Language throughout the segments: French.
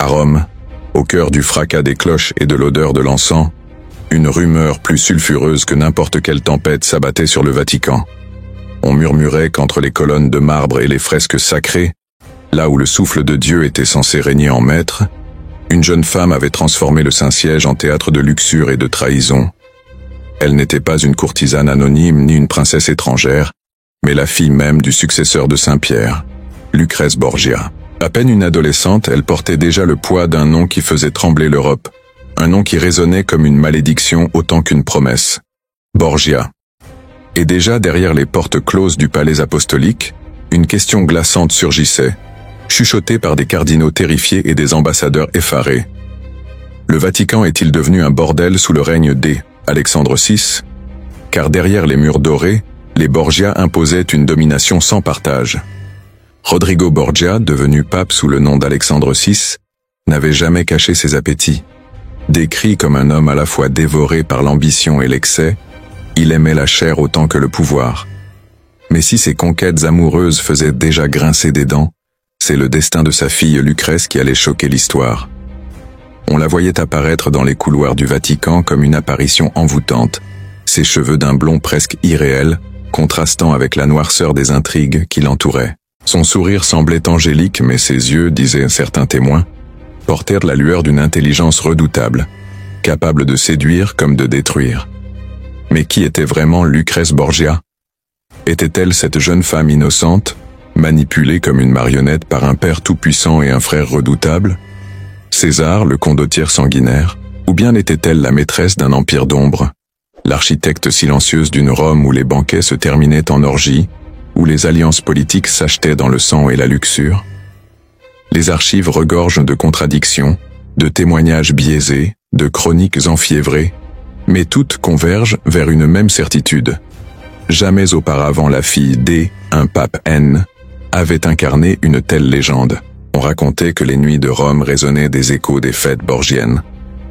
Rome, au cœur du fracas des cloches et de l'odeur de l'encens, une rumeur plus sulfureuse que n'importe quelle tempête s'abattait sur le Vatican. On murmurait qu'entre les colonnes de marbre et les fresques sacrées, là où le souffle de Dieu était censé régner en maître, une jeune femme avait transformé le Saint-Siège en théâtre de luxure et de trahison. Elle n'était pas une courtisane anonyme ni une princesse étrangère, mais la fille même du successeur de Saint-Pierre, Lucrèce Borgia. À peine une adolescente, elle portait déjà le poids d'un nom qui faisait trembler l'Europe, un nom qui résonnait comme une malédiction autant qu'une promesse. Borgia. Et déjà derrière les portes closes du palais apostolique, une question glaçante surgissait, chuchotée par des cardinaux terrifiés et des ambassadeurs effarés. Le Vatican est-il devenu un bordel sous le règne d'Alexandre VI? Car derrière les murs dorés, les Borgia imposaient une domination sans partage. Rodrigo Borgia, devenu pape sous le nom d'Alexandre VI, n'avait jamais caché ses appétits. Décrit comme un homme à la fois dévoré par l'ambition et l'excès, il aimait la chair autant que le pouvoir. Mais si ses conquêtes amoureuses faisaient déjà grincer des dents, c'est le destin de sa fille Lucrèce qui allait choquer l'histoire. On la voyait apparaître dans les couloirs du Vatican comme une apparition envoûtante, ses cheveux d'un blond presque irréel, contrastant avec la noirceur des intrigues qui l'entouraient. Son sourire semblait angélique, mais ses yeux, disaient certains témoins, portèrent la lueur d'une intelligence redoutable, capable de séduire comme de détruire. Mais qui était vraiment Lucrèce Borgia? Était-elle cette jeune femme innocente, manipulée comme une marionnette par un père tout-puissant et un frère redoutable? César, le condottiere sanguinaire? Ou bien était-elle la maîtresse d'un empire d'ombre, l'architecte silencieuse d'une Rome où les banquets se terminaient en orgie, où les alliances politiques s'achetaient dans le sang et la luxure? Les archives regorgent de contradictions, de témoignages biaisés, de chroniques enfiévrées, mais toutes convergent vers une même certitude. Jamais auparavant la fille d'un pape N avait incarné une telle légende. On racontait que les nuits de Rome résonnaient des échos des fêtes borgiennes,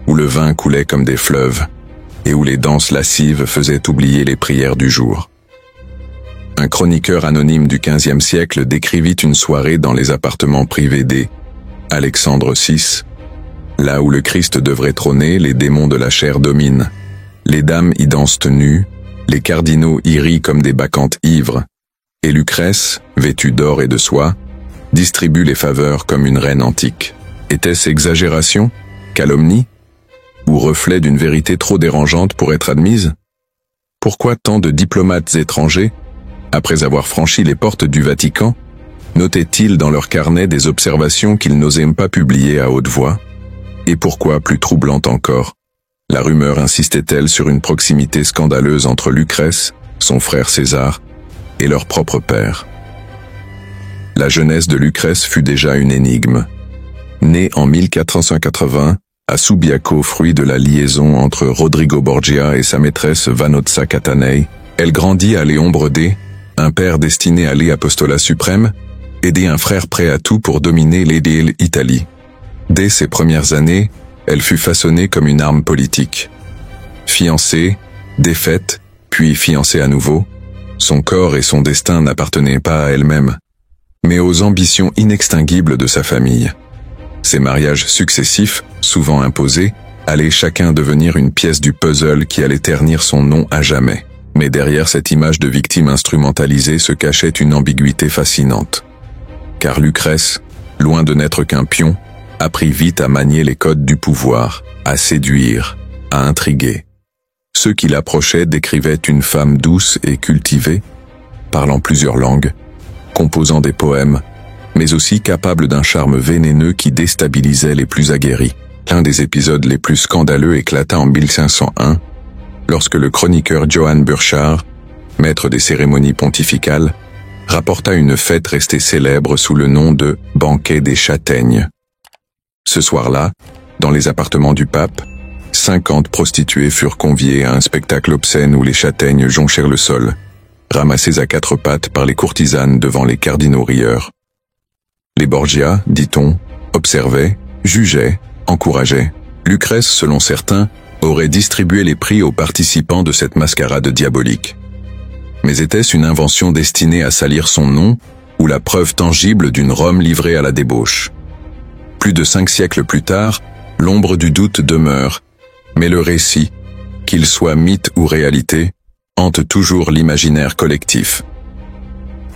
où le vin coulait comme des fleuves, et où les danses lascives faisaient oublier les prières du jour. Un chroniqueur anonyme du XVe siècle décrivit une soirée dans les appartements privés d'Alexandre VI. Là où le Christ devrait trôner, les démons de la chair dominent. Les dames y dansent nues, les cardinaux y rient comme des bacchantes ivres, et Lucrèce, vêtue d'or et de soie, distribue les faveurs comme une reine antique. Était-ce exagération, calomnie, ou reflet d'une vérité trop dérangeante pour être admise? Pourquoi tant de diplomates étrangers, après avoir franchi les portes du Vatican, notaient-ils dans leur carnet des observations qu'ils n'osaient pas publier à haute voix? Et pourquoi, plus troublante encore, la rumeur insistait-elle sur une proximité scandaleuse entre Lucrèce, son frère César, et leur propre père? La jeunesse de Lucrèce fut déjà une énigme. Née en 1480, à Subiaco, fruit de la liaison entre Rodrigo Borgia et sa maîtresse Vanozza Catanei, elle grandit à Léon Bredé, un père destiné à l'apostolat suprême, aider un frère prêt à tout pour dominer l'Italie. Dès ses premières années, elle fut façonnée comme une arme politique. Fiancée, défaite, puis fiancée à nouveau, son corps et son destin n'appartenaient pas à elle-même, mais aux ambitions inextinguibles de sa famille. Ces mariages successifs, souvent imposés, allaient chacun devenir une pièce du puzzle qui allait ternir son nom à jamais. Mais derrière cette image de victime instrumentalisée se cachait une ambiguïté fascinante. Car Lucrèce, loin de n'être qu'un pion, apprit vite à manier les codes du pouvoir, à séduire, à intriguer. Ceux qui l'approchaient décrivaient une femme douce et cultivée, parlant plusieurs langues, composant des poèmes, mais aussi capable d'un charme vénéneux qui déstabilisait les plus aguerris. L'un des épisodes les plus scandaleux éclata en 1501, lorsque le chroniqueur Johann Burchard, maître des cérémonies pontificales, rapporta une fête restée célèbre sous le nom de « banquet des châtaignes ». Ce soir-là, dans les appartements du pape, 50 prostituées furent conviées à un spectacle obscène où les châtaignes jonchèrent le sol, ramassées à quatre pattes par les courtisanes devant les cardinaux rieurs. Les Borgia, dit-on, observaient, jugeaient, encourageaient. Lucrèce, selon certains, aurait distribué les prix aux participants de cette mascarade diabolique. Mais était-ce une invention destinée à salir son nom, ou la preuve tangible d'une Rome livrée à la débauche? Plus de 5 siècles plus tard, l'ombre du doute demeure, mais le récit, qu'il soit mythe ou réalité, hante toujours l'imaginaire collectif.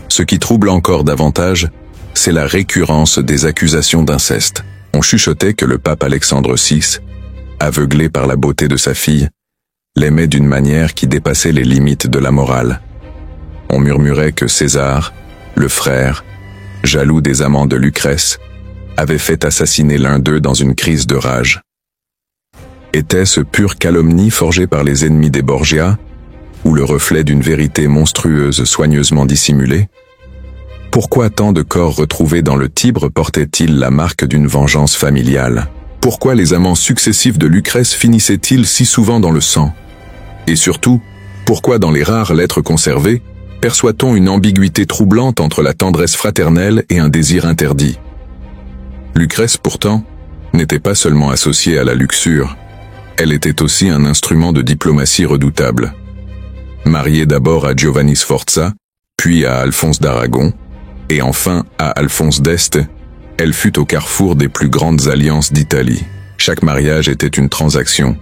Ce qui trouble encore davantage, c'est la récurrence des accusations d'inceste. On chuchotait que le pape Alexandre VI, aveuglé par la beauté de sa fille, l'aimait d'une manière qui dépassait les limites de la morale. On murmurait que César, le frère, jaloux des amants de Lucrèce, avait fait assassiner l'un d'eux dans une crise de rage. Était-ce pure calomnie forgée par les ennemis des Borgia, ou le reflet d'une vérité monstrueuse soigneusement dissimulée? Pourquoi tant de corps retrouvés dans le Tibre portaient-ils la marque d'une vengeance familiale? Pourquoi les amants successifs de Lucrèce finissaient-ils si souvent dans le sang? Et surtout, pourquoi dans les rares lettres conservées, perçoit-on une ambiguïté troublante entre la tendresse fraternelle et un désir interdit? Lucrèce, pourtant, n'était pas seulement associée à la luxure, elle était aussi un instrument de diplomatie redoutable. Mariée d'abord à Giovanni Sforza, puis à Alphonse d'Aragon, et enfin à Alphonse d'Este, elle fut au carrefour des plus grandes alliances d'Italie. Chaque mariage était une transaction,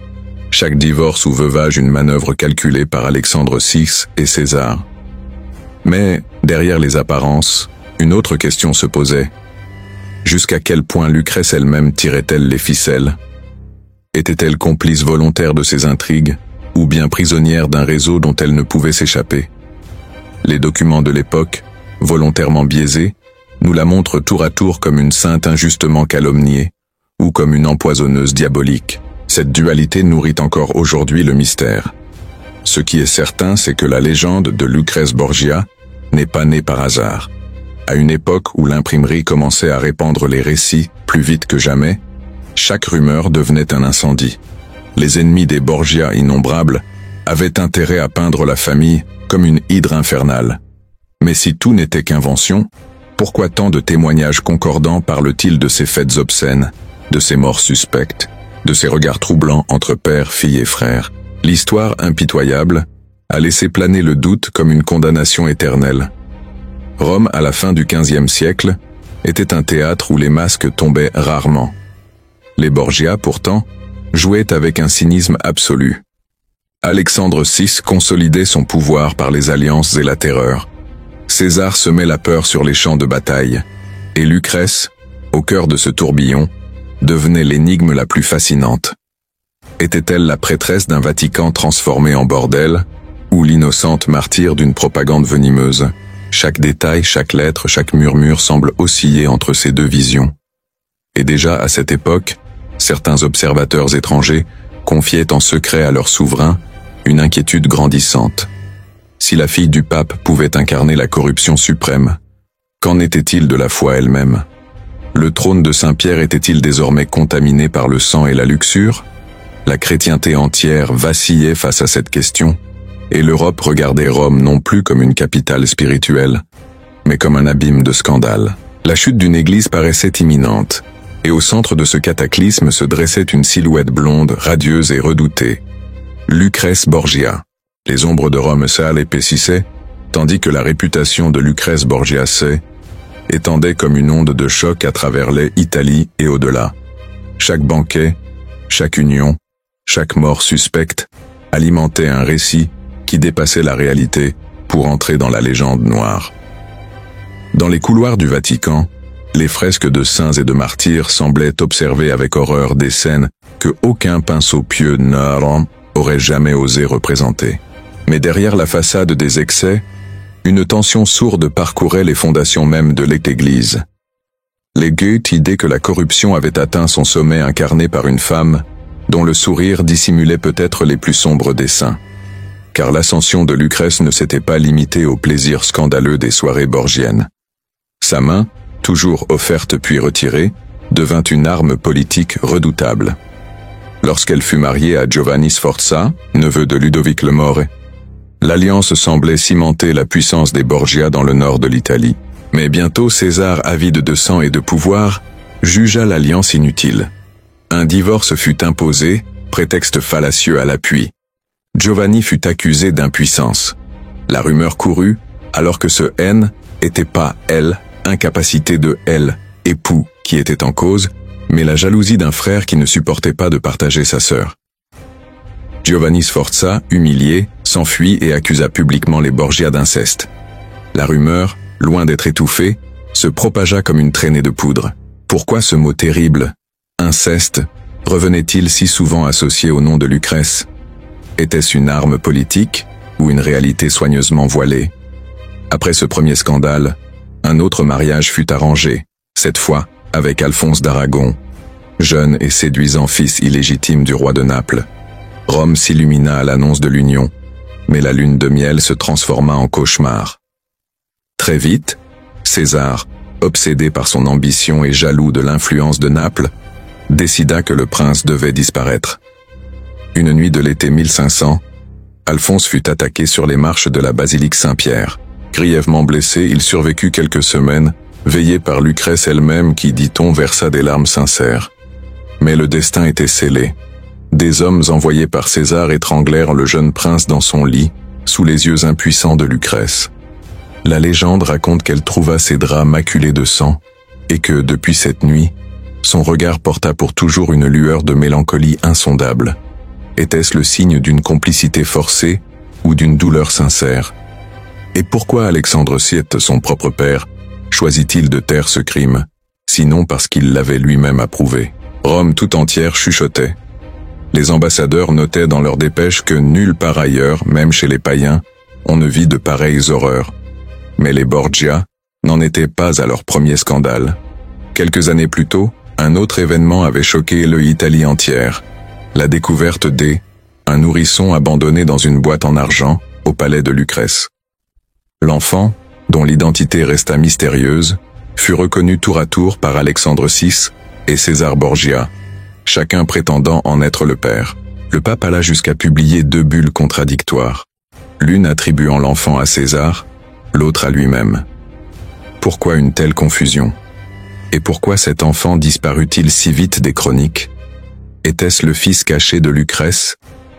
chaque divorce ou veuvage une manœuvre calculée par Alexandre VI et César. Mais, derrière les apparences, une autre question se posait. Jusqu'à quel point Lucrèce elle-même tirait-elle les ficelles? Était-elle complice volontaire de ces intrigues, ou bien prisonnière d'un réseau dont elle ne pouvait s'échapper? Les documents de l'époque, volontairement biaisés, nous la montrent tour à tour comme une sainte injustement calomniée, ou comme une empoisonneuse diabolique. Cette dualité nourrit encore aujourd'hui le mystère. Ce qui est certain, c'est que la légende de Lucrèce Borgia n'est pas née par hasard. À une époque où l'imprimerie commençait à répandre les récits plus vite que jamais, chaque rumeur devenait un incendie. Les ennemis des Borgia innombrables avaient intérêt à peindre la famille comme une hydre infernale. Mais si tout n'était qu'invention, pourquoi tant de témoignages concordants parlent-ils de ces fêtes obscènes, de ces morts suspectes, de ces regards troublants entre père, fille et frère? L'histoire impitoyable a laissé planer le doute comme une condamnation éternelle. Rome, à la fin du XVe siècle, était un théâtre où les masques tombaient rarement. Les Borgia, pourtant, jouaient avec un cynisme absolu. Alexandre VI consolidait son pouvoir par les alliances et la terreur. César semait la peur sur les champs de bataille, et Lucrèce, au cœur de ce tourbillon, devenait l'énigme la plus fascinante. Était-elle la prêtresse d'un Vatican transformé en bordel, ou l'innocente martyre d'une propagande venimeuse? Chaque détail, chaque lettre, chaque murmure semble osciller entre ces deux visions. Et déjà à cette époque, certains observateurs étrangers confiaient en secret à leur souverain une inquiétude grandissante. Si la fille du pape pouvait incarner la corruption suprême, qu'en était-il de la foi elle-même? Le trône de Saint-Pierre était-il désormais contaminé par le sang et la luxure? La chrétienté entière vacillait face à cette question, et l'Europe regardait Rome non plus comme une capitale spirituelle, mais comme un abîme de scandale. La chute d'une église paraissait imminente, et au centre de ce cataclysme se dressait une silhouette blonde, radieuse et redoutée. Lucrèce Borgia. Les ombres de Rome sale épaississaient, tandis que la réputation de Lucrèce Borgia étendait comme une onde de choc à travers l'Italie et au-delà. Chaque banquet, chaque union, chaque mort suspecte alimentait un récit qui dépassait la réalité pour entrer dans la légende noire. Dans les couloirs du Vatican, les fresques de saints et de martyrs semblaient observer avec horreur des scènes que aucun pinceau pieux aurait jamais osé représenter. Mais derrière la façade des excès, une tension sourde parcourait les fondations mêmes de l'Église. L'aiguë idée que la corruption avait atteint son sommet incarné par une femme, dont le sourire dissimulait peut-être les plus sombres desseins. Car l'ascension de Lucrèce ne s'était pas limitée au plaisir scandaleux des soirées borgiennes. Sa main, toujours offerte puis retirée, devint une arme politique redoutable. Lorsqu'elle fut mariée à Giovanni Sforza, neveu de Ludovic le More, l'alliance semblait cimenter la puissance des Borgia dans le nord de l'Italie. Mais bientôt César, avide de sang et de pouvoir, jugea l'alliance inutile. Un divorce fut imposé, prétexte fallacieux à l'appui. Giovanni fut accusé d'impuissance. La rumeur courut, alors que ce N était pas elle, incapacité de elle, époux, qui était en cause, mais la jalousie d'un frère qui ne supportait pas de partager sa sœur. Giovanni Sforza, humilié, s'enfuit et accusa publiquement les Borgia d'inceste. La rumeur, loin d'être étouffée, se propagea comme une traînée de poudre. Pourquoi ce mot terrible, inceste, revenait-il si souvent associé au nom de Lucrèce? Était-ce une arme politique ou une réalité soigneusement voilée? Après ce premier scandale, un autre mariage fut arrangé, cette fois avec Alphonse d'Aragon, jeune et séduisant fils illégitime du roi de Naples. Rome s'illumina à l'annonce de l'union, mais la lune de miel se transforma en cauchemar. Très vite, César, obsédé par son ambition et jaloux de l'influence de Naples, décida que le prince devait disparaître. Une nuit de l'été 1500, Alphonse fut attaqué sur les marches de la basilique Saint-Pierre. Grièvement blessé, il survécut quelques semaines, veillé par Lucrèce elle-même qui, dit-on, versa des larmes sincères. Mais le destin était scellé. Des hommes envoyés par César étranglèrent le jeune prince dans son lit, sous les yeux impuissants de Lucrèce. La légende raconte qu'elle trouva ses draps maculés de sang, et que, depuis cette nuit, son regard porta pour toujours une lueur de mélancolie insondable. Était-ce le signe d'une complicité forcée ou d'une douleur sincère? Et pourquoi Alexandre VII, son propre père, choisit-il de taire ce crime, sinon parce qu'il l'avait lui-même approuvé? Rome tout entière chuchotait. Les ambassadeurs notaient dans leurs dépêches que nulle part ailleurs, même chez les païens, on ne vit de pareilles horreurs. Mais les Borgia n'en étaient pas à leur premier scandale. Quelques années plus tôt, un autre événement avait choqué l'Italie entière. La découverte un nourrisson abandonné dans une boîte en argent au palais de Lucrèce. L'enfant, dont l'identité resta mystérieuse, fut reconnu tour à tour par Alexandre VI et César Borgia, chacun prétendant en être le père. Le pape alla jusqu'à publier 2 bulles contradictoires, l'une attribuant l'enfant à César, l'autre à lui-même. Pourquoi une telle confusion? Et pourquoi cet enfant disparut-il si vite des chroniques? Était-ce le fils caché de Lucrèce,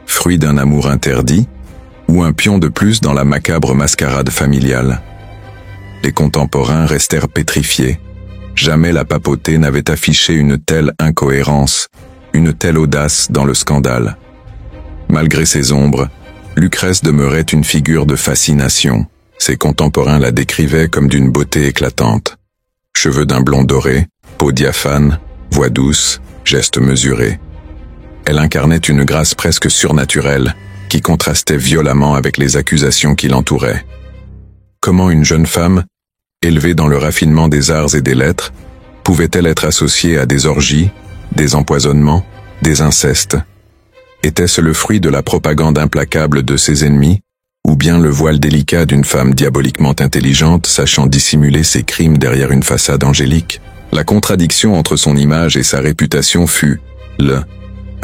fruit d'un amour interdit, ou un pion de plus dans la macabre mascarade familiale? Les contemporains restèrent pétrifiés. Jamais la papauté n'avait affiché une telle incohérence, une telle audace dans le scandale. Malgré ses ombres, Lucrèce demeurait une figure de fascination. Ses contemporains la décrivaient comme d'une beauté éclatante. Cheveux d'un blond doré, peau diaphane, voix douce, gestes mesurés. Elle incarnait une grâce presque surnaturelle, qui contrastait violemment avec les accusations qui l'entouraient. Comment une jeune femme, élevée dans le raffinement des arts et des lettres, pouvait-elle être associée à des orgies, des empoisonnements, des incestes? Était-ce le fruit de la propagande implacable de ses ennemis, ou bien le voile délicat d'une femme diaboliquement intelligente sachant dissimuler ses crimes derrière une façade angélique? La contradiction entre son image et sa réputation fut,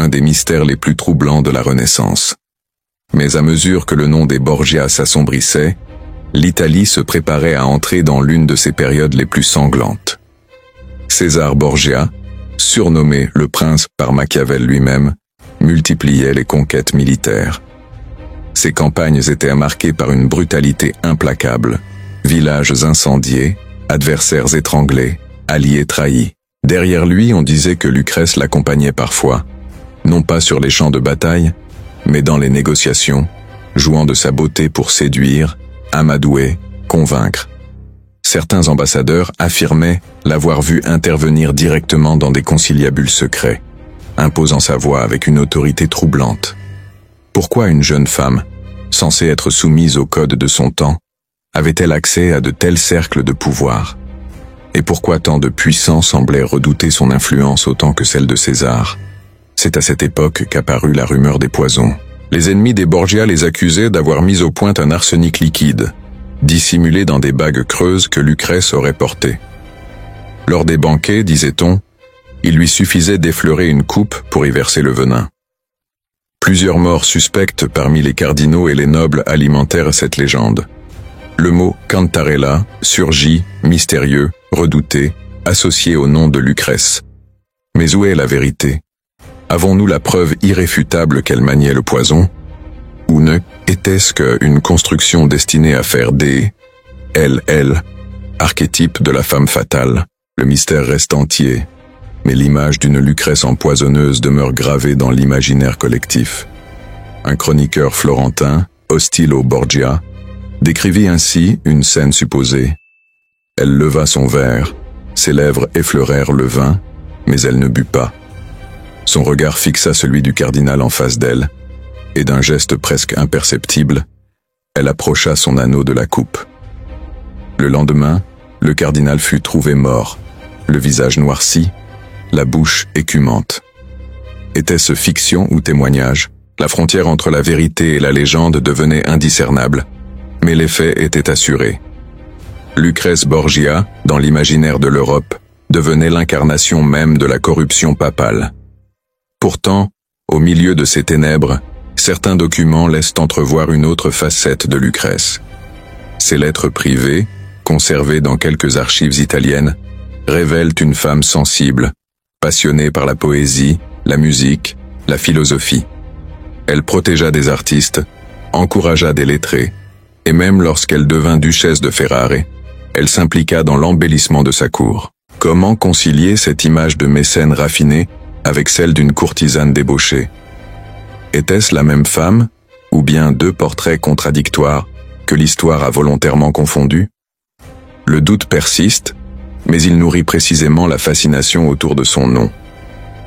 un des mystères les plus troublants de la Renaissance. Mais à mesure que le nom des Borgia s'assombrissait, l'Italie se préparait à entrer dans l'une de ses périodes les plus sanglantes. César Borgia, surnommé le prince par Machiavel lui-même, multipliait les conquêtes militaires. Ses campagnes étaient marquées par une brutalité implacable, villages incendiés, adversaires étranglés, alliés trahis. Derrière lui, on disait que Lucrèce l'accompagnait parfois, non pas sur les champs de bataille, mais dans les négociations, jouant de sa beauté pour séduire, amadouer, convaincre. Certains ambassadeurs affirmaient l'avoir vu intervenir directement dans des conciliabules secrets, imposant sa voix avec une autorité troublante. Pourquoi une jeune femme, censée être soumise au code de son temps, avait-elle accès à de tels cercles de pouvoir? Et pourquoi tant de puissants semblaient redouter son influence autant que celle de César? C'est à cette époque qu'apparut la rumeur des poisons. Les ennemis des Borgia les accusaient d'avoir mis au point un arsenic liquide, dissimulé dans des bagues creuses que Lucrèce aurait portées. Lors des banquets, disait-on, il lui suffisait d'effleurer une coupe pour y verser le venin. Plusieurs morts suspectes parmi les cardinaux et les nobles alimentèrent cette légende. Le mot Cantarella surgit, mystérieux, redouté, associé au nom de Lucrèce. Mais où est la vérité? Avons-nous la preuve irréfutable qu'elle maniait le poison? Ou ne était-ce qu'une construction destinée à faire elle, archétype de la femme fatale? Le mystère reste entier, mais l'image d'une Lucrèce empoisonneuse demeure gravée dans l'imaginaire collectif. Un chroniqueur florentin, Ostilo Borgia, décrivit ainsi une scène supposée. Elle leva son verre, ses lèvres effleurèrent le vin, mais elle ne but pas. Son regard fixa celui du cardinal en face d'elle, et d'un geste presque imperceptible, elle approcha son anneau de la coupe. Le lendemain, le cardinal fut trouvé mort, le visage noirci, la bouche écumante. Était-ce fiction ou témoignage? La frontière entre la vérité et la légende devenait indiscernable, mais les faits étaient assurés. Lucrèce Borgia, dans l'imaginaire de l'Europe, devenait l'incarnation même de la corruption papale. Pourtant, au milieu de ces ténèbres, certains documents laissent entrevoir une autre facette de Lucrèce. Ces lettres privées, conservées dans quelques archives italiennes, révèlent une femme sensible, passionnée par la poésie, la musique, la philosophie. Elle protégea des artistes, encouragea des lettrés, et même lorsqu'elle devint duchesse de Ferrare, elle s'impliqua dans l'embellissement de sa cour. Comment concilier cette image de mécène raffinée avec celle d'une courtisane débauchée? Était-ce la même femme, ou bien deux portraits contradictoires que l'histoire a volontairement confondus? Le doute persiste, mais il nourrit précisément la fascination autour de son nom.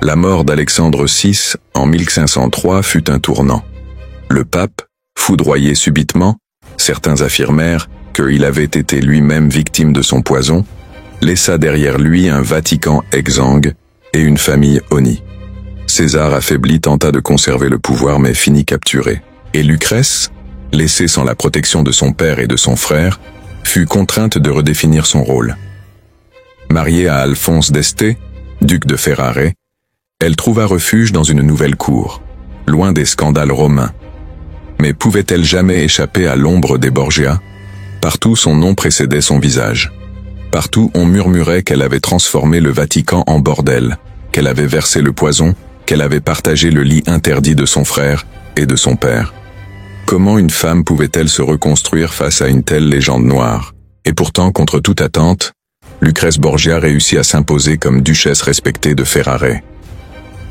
La mort d'Alexandre VI en 1503 fut un tournant. Le pape, foudroyé subitement, certains affirmèrent qu'il avait été lui-même victime de son poison, laissa derrière lui un Vatican exsangue et une famille honnie. César affaibli tenta de conserver le pouvoir mais finit capturé. Et Lucrèce, laissée sans la protection de son père et de son frère, fut contrainte de redéfinir son rôle. Mariée à Alphonse d'Este, duc de Ferrare, elle trouva refuge dans une nouvelle cour, loin des scandales romains. Mais pouvait-elle jamais échapper à l'ombre des Borgia? Partout son nom précédait son visage. Partout on murmurait qu'elle avait transformé le Vatican en bordel, qu'elle avait versé le poison, qu'elle avait partagé le lit interdit de son frère et de son père. Comment une femme pouvait-elle se reconstruire face à une telle légende noire? Et pourtant, contre toute attente, Lucrèce Borgia réussit à s'imposer comme duchesse respectée de Ferrare.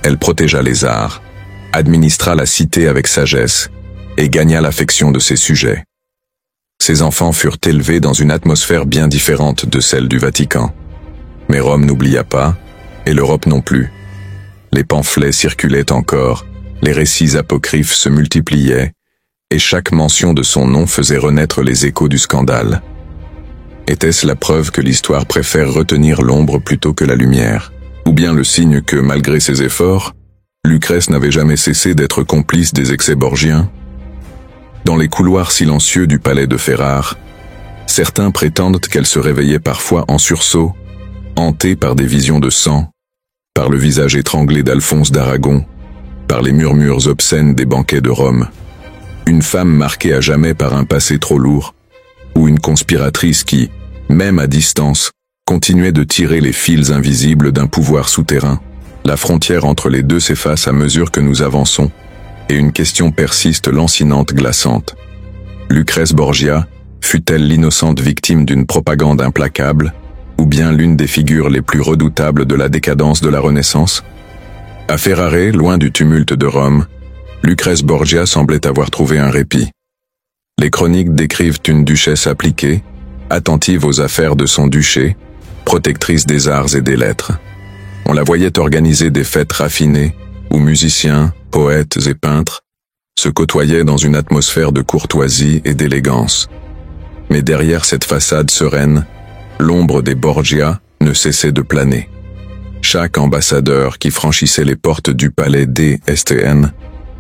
Elle protégea les arts, administra la cité avec sagesse et gagna l'affection de ses sujets. Ses enfants furent élevés dans une atmosphère bien différente de celle du Vatican. Mais Rome n'oublia pas, et l'Europe non plus. Les pamphlets circulaient encore, les récits apocryphes se multipliaient, et chaque mention de son nom faisait renaître les échos du scandale. Était-ce la preuve que l'histoire préfère retenir l'ombre plutôt que la lumière? Ou bien le signe que, malgré ses efforts, Lucrèce n'avait jamais cessé d'être complice des excès borgiens? Dans les couloirs silencieux du palais de Ferrare, certains prétendent qu'elle se réveillait parfois en sursaut, hantée par des visions de sang, par le visage étranglé d'Alphonse d'Aragon, par les murmures obscènes des banquets de Rome. Une femme marquée à jamais par un passé trop lourd, ou une conspiratrice qui, même à distance, continuait de tirer les fils invisibles d'un pouvoir souterrain. La frontière entre les deux s'efface à mesure que nous avançons, et une question persiste lancinante, glaçante. Lucrèce Borgia fut-elle l'innocente victime d'une propagande implacable, ou bien l'une des figures les plus redoutables de la décadence de la Renaissance? À Ferrare, loin du tumulte de Rome, Lucrèce Borgia semblait avoir trouvé un répit. Les chroniques décrivent une duchesse appliquée, attentive aux affaires de son duché, protectrice des arts et des lettres. On la voyait organiser des fêtes raffinées, où musiciens, poètes et peintres se côtoyaient dans une atmosphère de courtoisie et d'élégance. Mais derrière cette façade sereine, l'ombre des Borgia ne cessait de planer. Chaque ambassadeur qui franchissait les portes du palais d'Este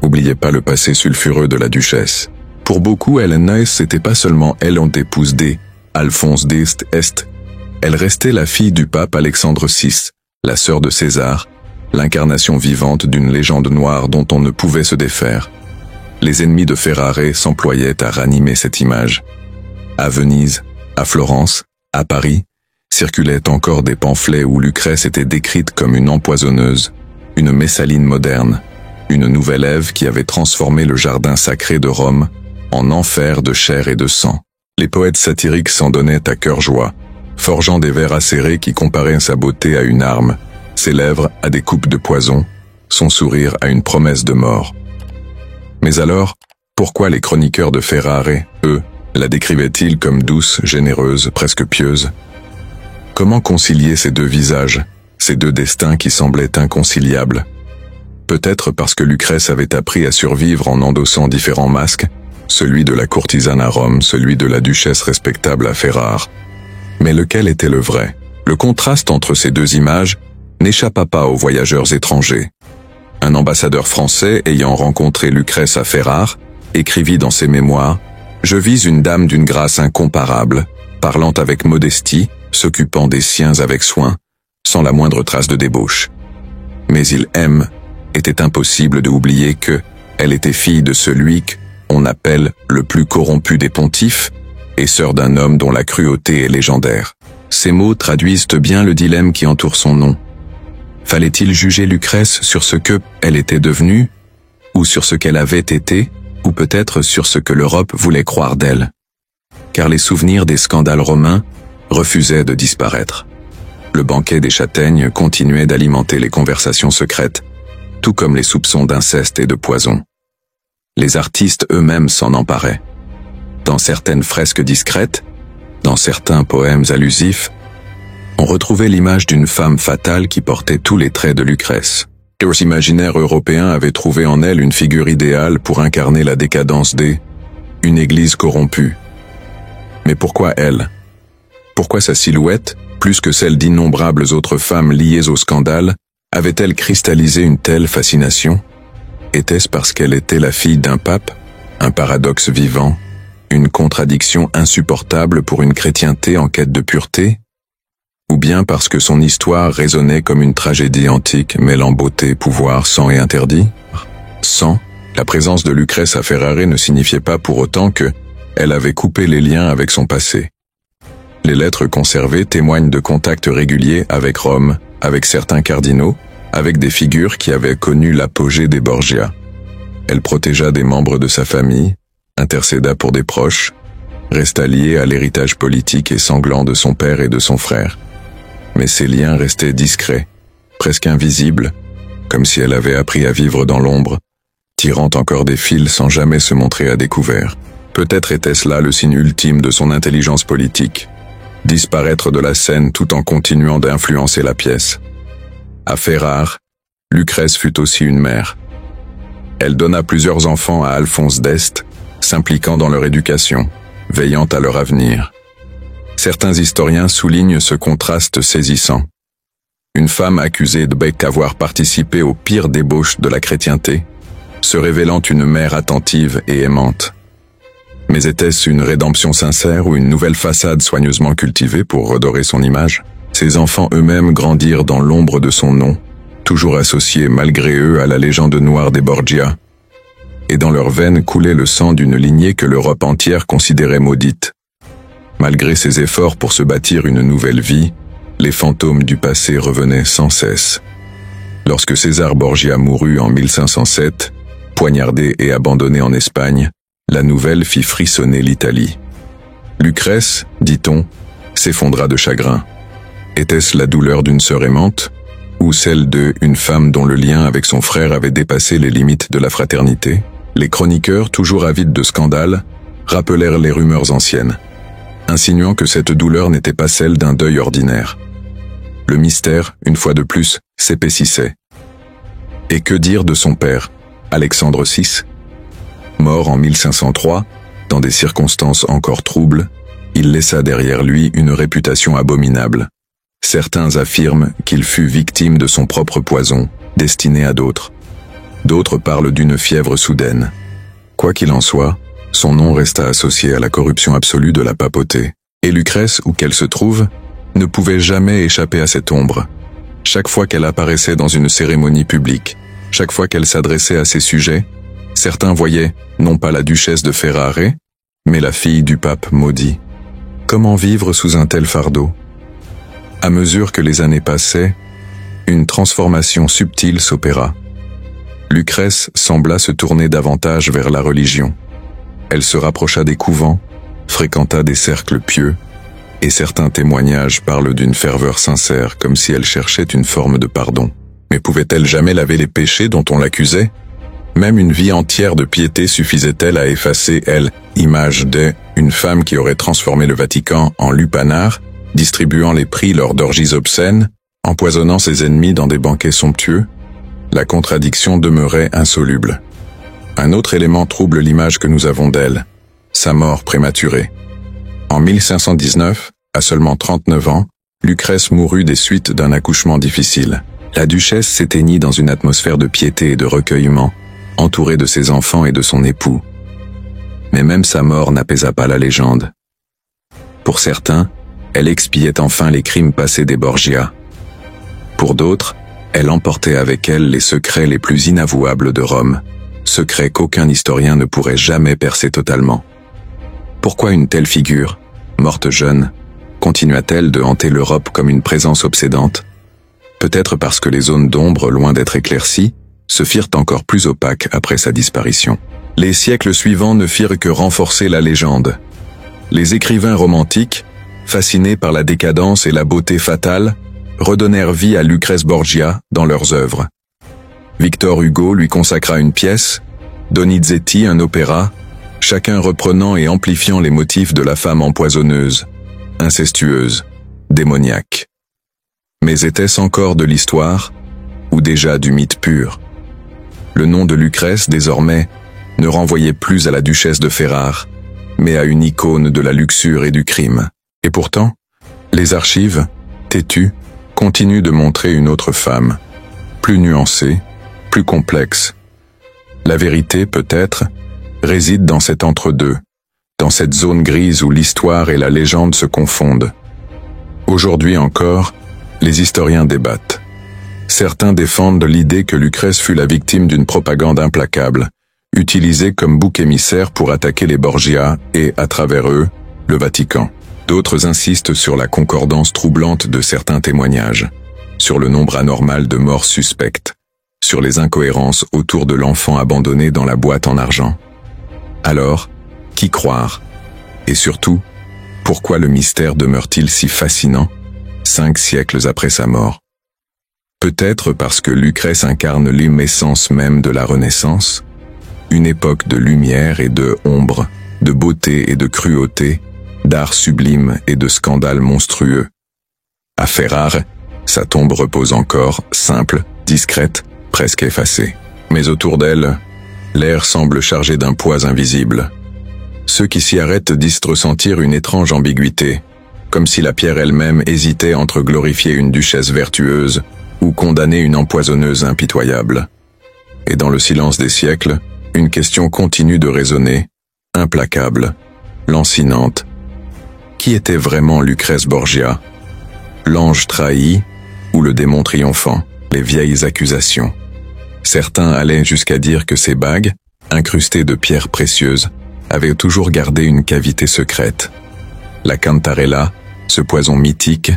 n'oubliait pas le passé sulfureux de la duchesse. Pour beaucoup, Hélénès n'était pas seulement épouse d'Alphonse d'Este, elle restait la fille du pape Alexandre VI, la sœur de César, l'incarnation vivante d'une légende noire dont on ne pouvait se défaire. Les ennemis de Ferrare s'employaient à ranimer cette image. À Venise, à Florence, à Paris, circulaient encore des pamphlets où Lucrèce était décrite comme une empoisonneuse, une Messaline moderne, une nouvelle Ève qui avait transformé le jardin sacré de Rome en enfer de chair et de sang. Les poètes satiriques s'en donnaient à cœur joie, forgeant des vers acérés qui comparaient sa beauté à une arme, ses lèvres à des coupes de poison, son sourire à une promesse de mort. Mais alors, pourquoi les chroniqueurs de Ferrare, eux, la décrivaient-ils comme douce, généreuse, presque pieuse? Comment concilier ces deux visages, ces deux destins qui semblaient inconciliables? Peut-être parce que Lucrèce avait appris à survivre en endossant différents masques, celui de la courtisane à Rome, celui de la duchesse respectable à Ferrare. Mais lequel était le vrai? Le contraste entre ces deux images n'échappa pas aux voyageurs étrangers. Un ambassadeur français ayant rencontré Lucrèce à Ferrare écrivit dans ses mémoires « Je vis une dame d'une grâce incomparable, parlant avec modestie, s'occupant des siens avec soin, sans la moindre trace de débauche. Mais il aime, était impossible de oublier que elle était fille de celui qu'on appelle le plus corrompu des pontifes et sœur d'un homme dont la cruauté est légendaire. » Ces mots traduisent bien le dilemme qui entoure son nom. Fallait-il juger Lucrèce sur ce que elle était devenue, ou sur ce qu'elle avait été, ou peut-être sur ce que l'Europe voulait croire d'elle? Car les souvenirs des scandales romains refusaient de disparaître. Le banquet des châtaignes continuait d'alimenter les conversations secrètes, tout comme les soupçons d'inceste et de poison. Les artistes eux-mêmes s'en emparaient. Dans certaines fresques discrètes, dans certains poèmes allusifs, on retrouvait l'image d'une femme fatale qui portait tous les traits de Lucrèce. Les imaginaires européens avaient trouvé en elle une figure idéale pour incarner la décadence une église corrompue. Mais pourquoi elle? Pourquoi sa silhouette, plus que celle d'innombrables autres femmes liées au scandale, avait-elle cristallisé une telle fascination? Était-ce parce qu'elle était la fille d'un pape, un paradoxe vivant, une contradiction insupportable pour une chrétienté en quête de pureté? Ou bien parce que son histoire résonnait comme une tragédie antique mêlant beauté, pouvoir, sang et interdit? Sang, la présence de Lucrèce à Ferrare ne signifiait pas pour autant que elle avait coupé les liens avec son passé. Les lettres conservées témoignent de contacts réguliers avec Rome, avec certains cardinaux, avec des figures qui avaient connu l'apogée des Borgia. Elle protégea des membres de sa famille, intercéda pour des proches, resta liée à l'héritage politique et sanglant de son père et de son frère. Mais ces liens restaient discrets, presque invisibles, comme si elle avait appris à vivre dans l'ombre, tirant encore des fils sans jamais se montrer à découvert. Peut-être était-ce là le signe ultime de son intelligence politique, disparaître de la scène tout en continuant d'influencer la pièce. À Ferrare, Lucrèce fut aussi une mère. Elle donna plusieurs enfants à Alphonse d'Este, s'impliquant dans leur éducation, veillant à leur avenir. Certains historiens soulignent ce contraste saisissant. Une femme accusée d'avoir participé aux pires débauches de la chrétienté, se révélant une mère attentive et aimante. Mais était-ce une rédemption sincère ou une nouvelle façade soigneusement cultivée pour redorer son image? Ses enfants eux-mêmes grandirent dans l'ombre de son nom, toujours associés malgré eux à la légende noire des Borgia. Et dans leurs veines coulait le sang d'une lignée que l'Europe entière considérait maudite. Malgré ses efforts pour se bâtir une nouvelle vie, les fantômes du passé revenaient sans cesse. Lorsque César Borgia mourut en 1507, poignardé et abandonné en Espagne, la nouvelle fit frissonner l'Italie. Lucrèce, dit-on, s'effondra de chagrin. Était-ce la douleur d'une sœur aimante, ou celle d'une femme dont le lien avec son frère avait dépassé les limites de la fraternité? Les chroniqueurs, toujours avides de scandales, rappelèrent les rumeurs anciennes, insinuant que cette douleur n'était pas celle d'un deuil ordinaire. Le mystère, une fois de plus, s'épaississait. Et que dire de son père, Alexandre VI? Mort en 1503, dans des circonstances encore troubles, il laissa derrière lui une réputation abominable. Certains affirment qu'il fut victime de son propre poison, destiné à d'autres. D'autres parlent d'une fièvre soudaine. Quoi qu'il en soit, son nom resta associé à la corruption absolue de la papauté. Et Lucrèce, où qu'elle se trouve, ne pouvait jamais échapper à cette ombre. Chaque fois qu'elle apparaissait dans une cérémonie publique, chaque fois qu'elle s'adressait à ses sujets, certains voyaient non pas la duchesse de Ferrare, mais la fille du pape maudit. Comment vivre sous un tel fardeau? À mesure que les années passaient, une transformation subtile s'opéra. Lucrèce sembla se tourner davantage vers la religion. Elle se rapprocha des couvents, fréquenta des cercles pieux, et certains témoignages parlent d'une ferveur sincère, comme si elle cherchait une forme de pardon. Mais pouvait-elle jamais laver les péchés dont on l'accusait? Même une vie entière de piété suffisait-elle à effacer, elle, image une femme qui aurait transformé le Vatican en lupanar, distribuant les prix lors d'orgies obscènes, empoisonnant ses ennemis dans des banquets somptueux? La contradiction demeurait insoluble. Un autre élément trouble l'image que nous avons d'elle, sa mort prématurée. En 1519, à seulement 39 ans, Lucrèce mourut des suites d'un accouchement difficile. La duchesse s'éteignit dans une atmosphère de piété et de recueillement, entourée de ses enfants et de son époux. Mais même sa mort n'apaisa pas la légende. Pour certains, elle expiait enfin les crimes passés des Borgia. Pour d'autres, elle emportait avec elle les secrets les plus inavouables de Rome, secrets qu'aucun historien ne pourrait jamais percer totalement. Pourquoi une telle figure, morte jeune, continua-t-elle de hanter l'Europe comme une présence obsédante? Peut-être parce que les zones d'ombre, loin d'être éclaircies, se firent encore plus opaques après sa disparition. Les siècles suivants ne firent que renforcer la légende. Les écrivains romantiques, fascinés par la décadence et la beauté fatale, redonnèrent vie à Lucrèce Borgia dans leurs œuvres. Victor Hugo lui consacra une pièce, Donizetti un opéra, chacun reprenant et amplifiant les motifs de la femme empoisonneuse, incestueuse, démoniaque. Mais était-ce encore de l'histoire, ou déjà du mythe pur? Le nom de Lucrèce, désormais, ne renvoyait plus à la duchesse de Ferrare, mais à une icône de la luxure et du crime. Et pourtant, les archives, têtues, continuent de montrer une autre femme, plus nuancée, plus complexe. La vérité, peut-être, réside dans cet entre-deux, dans cette zone grise où l'histoire et la légende se confondent. Aujourd'hui encore, les historiens débattent. Certains défendent l'idée que Lucrèce fut la victime d'une propagande implacable, utilisée comme bouc émissaire pour attaquer les Borgia et, à travers eux, le Vatican. D'autres insistent sur la concordance troublante de certains témoignages, sur le nombre anormal de morts suspectes, sur les incohérences autour de l'enfant abandonné dans la boîte en argent. Alors, qui croire? Et surtout, pourquoi le mystère demeure-t-il si fascinant, 5 siècles après sa mort? Peut-être parce que Lucrèce incarne l'essence même de la Renaissance, une époque de lumière et de ombre, de beauté et de cruauté, d'art sublime et de scandale monstrueux. À Ferrare, sa tombe repose encore, simple, discrète, presque effacée. Mais autour d'elle, l'air semble chargé d'un poids invisible. Ceux qui s'y arrêtent disent ressentir une étrange ambiguïté, comme si la pierre elle-même hésitait entre glorifier une duchesse vertueuse ou condamner une empoisonneuse impitoyable. Et dans le silence des siècles, une question continue de résonner, implacable, lancinante. Qui était vraiment Lucrèce Borgia? L'ange trahi ou le démon triomphant? Les vieilles accusations. Certains allaient jusqu'à dire que ces bagues, incrustées de pierres précieuses, avaient toujours gardé une cavité secrète. La cantarella, ce poison mythique,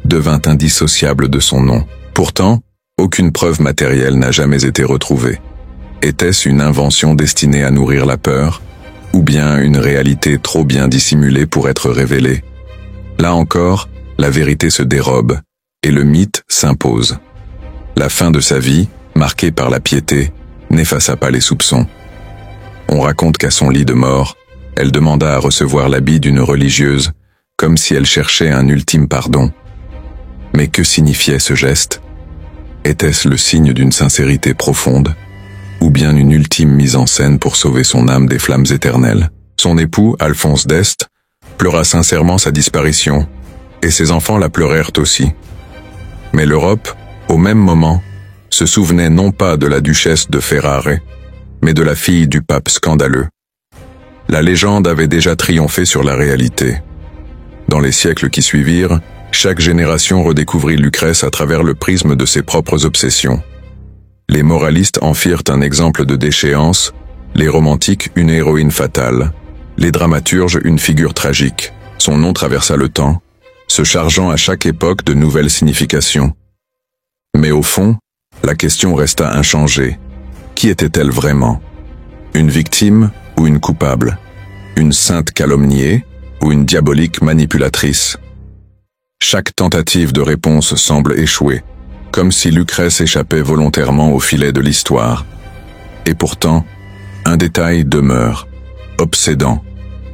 devint indissociable de son nom. Pourtant, aucune preuve matérielle n'a jamais été retrouvée. Était-ce une invention destinée à nourrir la peur, ou bien une réalité trop bien dissimulée pour être révélée? Là encore, la vérité se dérobe, et le mythe s'impose. La fin de sa vie, marquée par la piété, n'effaça pas les soupçons. On raconte qu'à son lit de mort, elle demanda à recevoir l'habit d'une religieuse, comme si elle cherchait un ultime pardon. Mais que signifiait ce geste? Était-ce le signe d'une sincérité profonde, ou bien une ultime mise en scène pour sauver son âme des flammes éternelles? Son époux, Alphonse d'Este, pleura sincèrement sa disparition, et ses enfants la pleurèrent aussi. Mais l'Europe, au même moment, se souvenait non pas de la duchesse de Ferrare, mais de la fille du pape scandaleux. La légende avait déjà triomphé sur la réalité. Dans les siècles qui suivirent, chaque génération redécouvrit Lucrèce à travers le prisme de ses propres obsessions. Les moralistes en firent un exemple de déchéance, les romantiques une héroïne fatale, les dramaturges une figure tragique. Son nom traversa le temps, se chargeant à chaque époque de nouvelles significations. Mais au fond, la question resta inchangée. Qui était-elle vraiment? Une victime ou une coupable? Une sainte calomniée ou une diabolique manipulatrice? Chaque tentative de réponse semble échouer, comme si Lucrèce échappait volontairement au filet de l'histoire. Et pourtant, un détail demeure, obsédant,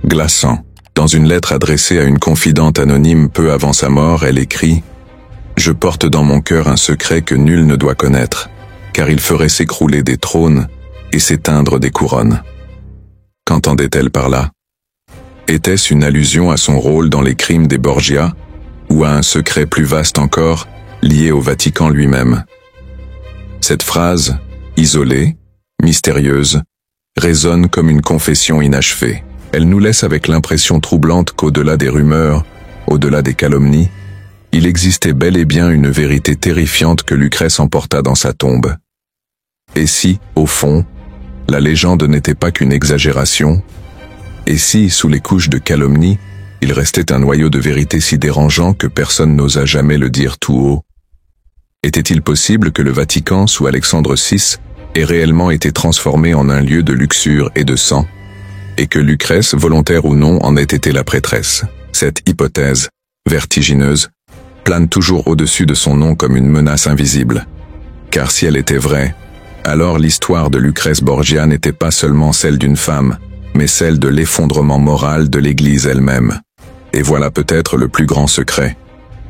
glaçant. Dans une lettre adressée à une confidente anonyme peu avant sa mort, elle écrit « Je porte dans mon cœur un secret que nul ne doit connaître, car il ferait s'écrouler des trônes et s'éteindre des couronnes. » Qu'entendait-elle par là? Était-ce une allusion à son rôle dans les crimes des Borgia, ou à un secret plus vaste encore, lié au Vatican lui-même? Cette phrase, isolée, mystérieuse, résonne comme une confession inachevée. Elle nous laisse avec l'impression troublante qu'au-delà des rumeurs, au-delà des calomnies, il existait bel et bien une vérité terrifiante que Lucrèce emporta dans sa tombe. Et si, au fond, la légende n'était pas qu'une exagération? Et si, sous les couches de calomnie, il restait un noyau de vérité si dérangeant que personne n'osa jamais le dire tout haut? Était-il possible que le Vatican, sous Alexandre VI, ait réellement été transformé en un lieu de luxure et de sang, et que Lucrèce, volontaire ou non, en ait été la prêtresse? Cette hypothèse, vertigineuse, plane toujours au-dessus de son nom comme une menace invisible. Car si elle était vraie, alors l'histoire de Lucrèce Borgia n'était pas seulement celle d'une femme, mais celle de l'effondrement moral de l'Église elle-même. Et voilà peut-être le plus grand secret.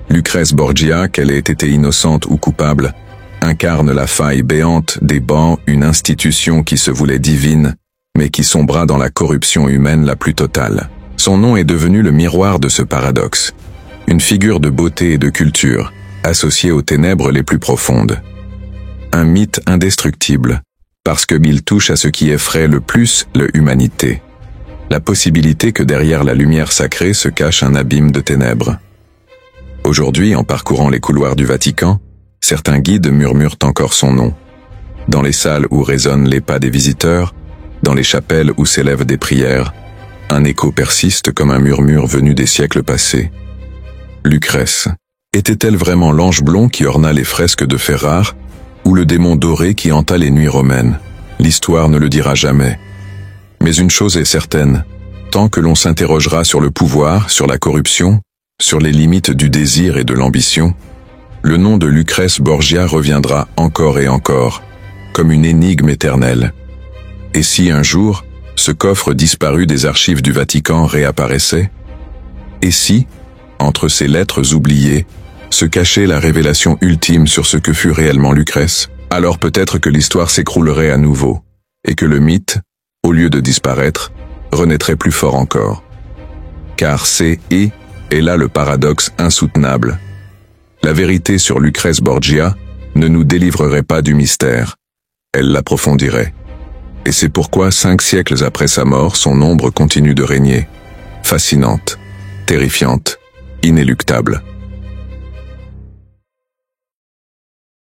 Lucrèce Borgia, qu'elle ait été innocente ou coupable, incarne la faille béante débat une institution qui se voulait divine, mais qui sombra dans la corruption humaine la plus totale. Son nom est devenu le miroir de ce paradoxe, une figure de beauté et de culture, associée aux ténèbres les plus profondes. Un mythe indestructible, parce qu'il touche à ce qui effraie le plus l'humanité. La possibilité que derrière la lumière sacrée se cache un abîme de ténèbres. Aujourd'hui, en parcourant les couloirs du Vatican, certains guides murmurent encore son nom. Dans les salles où résonnent les pas des visiteurs, dans les chapelles où s'élèvent des prières, un écho persiste comme un murmure venu des siècles passés. Lucrèce, était-elle vraiment l'ange blond qui orna les fresques de Ferrare, ou le démon doré qui hanta les nuits romaines? L'histoire ne le dira jamais. Mais une chose est certaine, tant que l'on s'interrogera sur le pouvoir, sur la corruption, sur les limites du désir et de l'ambition, le nom de Lucrèce Borgia reviendra encore et encore, comme une énigme éternelle. Et si un jour, ce coffre disparu des archives du Vatican réapparaissait? Et si, entre ces lettres oubliées, se cachait la révélation ultime sur ce que fut réellement Lucrèce? Alors peut-être que l'histoire s'écroulerait à nouveau, et que le mythe, au lieu de disparaître, renaîtrait plus fort encore. Car c'est et là le paradoxe insoutenable. La vérité sur Lucrèce Borgia ne nous délivrerait pas du mystère, elle l'approfondirait. Et c'est pourquoi 5 siècles après sa mort, son ombre continue de régner, fascinante, terrifiante, inéluctable.